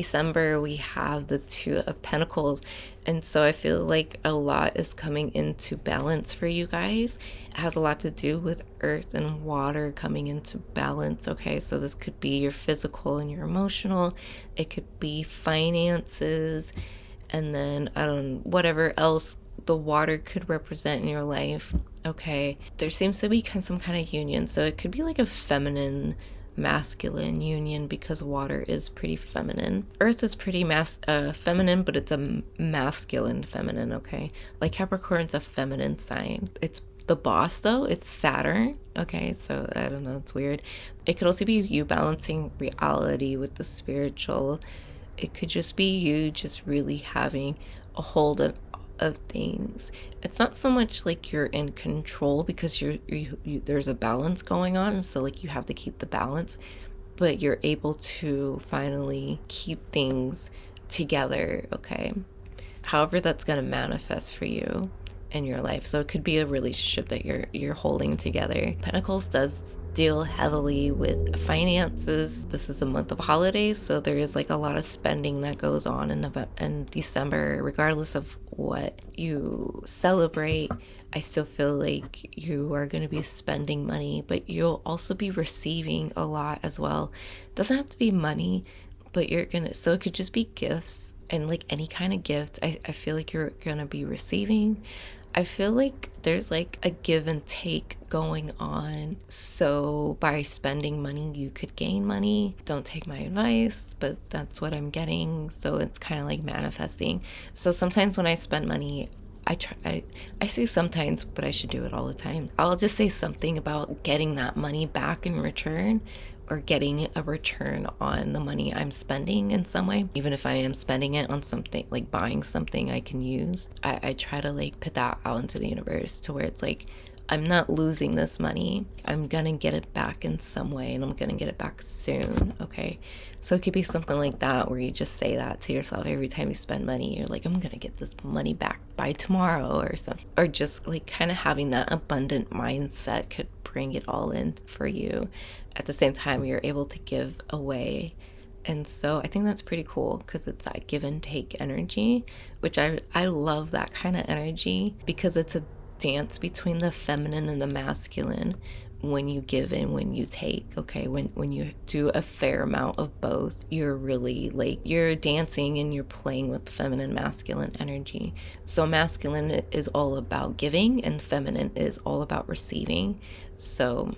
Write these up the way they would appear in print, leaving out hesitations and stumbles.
December, we have the Two of Pentacles. And so I feel like a lot is coming into balance for you guys. It has a lot to do with earth and water coming into balance, okay? So this could be your physical and your emotional. It could be finances. And then, whatever else the water could represent in your life, okay? There seems to be some kind of union. So it could be like a feminine masculine union, because water is pretty feminine. Earth is pretty feminine, but it's a masculine feminine, okay? Like Capricorn's a feminine sign. It's the boss though, it's Saturn, okay? So I don't know, it's weird. It could also be you balancing reality with the spiritual. It could just be you just really having a hold of things. It's not so much like you're in control, because there's a balance going on, and so like you have to keep the balance, but you're able to finally keep things together, okay? However that's going to manifest for you in your life. So it could be a relationship that you're holding together. Pentacles does deal heavily with finances. This is a month of holidays, so there is like a lot of spending that goes on in December. Regardless of what you celebrate, I still feel like you are going to be spending money, but you'll also be receiving a lot as well. It doesn't have to be money, but so it could just be gifts, and like any kind of gift. I feel like you're gonna be receiving. I feel like there's like a give and take going on. So by spending money, you could gain money. Don't take my advice, but that's what I'm getting. So it's kind of like manifesting. So sometimes when I spend money, I say sometimes, but I should do it all the time. I'll just say something about getting that money back in return, or getting a return on the money I'm spending in some way. Even if I am spending it on something, like buying something I can use, I try to like put that out into the universe, to where it's like, I'm not losing this money. I'm gonna get it back in some way, and I'm gonna get it back soon, okay? So it could be something like that, where you just say that to yourself every time you spend money. You're like, I'm gonna get this money back by tomorrow, or something. Or just like kind of having that abundant mindset could bring it all in for you. At the same time, you're able to give away. And so I think that's pretty cool, because it's that give and take energy, which I love that kind of energy, because it's a dance between the feminine and the masculine when you give and when you take, okay? When you do a fair amount of both, you're really like, you're dancing and you're playing with feminine masculine energy. So masculine is all about giving, and feminine is all about receiving. So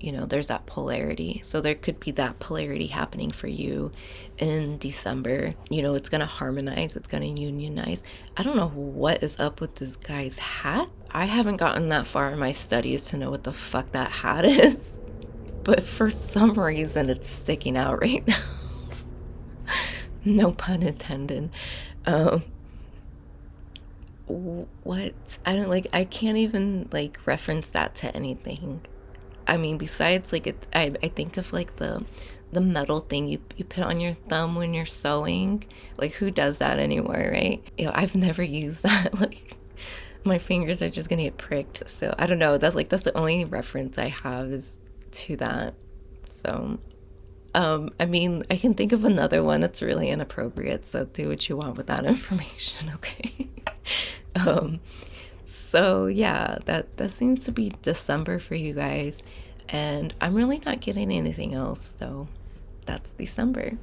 there's that polarity. So there could be that polarity happening for you in December. It's going to harmonize. It's going to unionize. I don't know what is up with this guy's hat. I haven't gotten that far in my studies to know what the fuck that hat is. But for some reason, it's sticking out right now. No pun intended. What? I can't even reference that to anything. I mean, besides I think of the metal thing you put on your thumb when you're sewing. Like, who does that anymore, right? I've never used that. My fingers are just gonna get pricked. So I don't know. That's the only reference I have is to that. So I mean, I can think of another one that's really inappropriate. So do what you want with that information, okay? So yeah, that seems to be December for you guys, and I'm really not getting anything else, so that's December.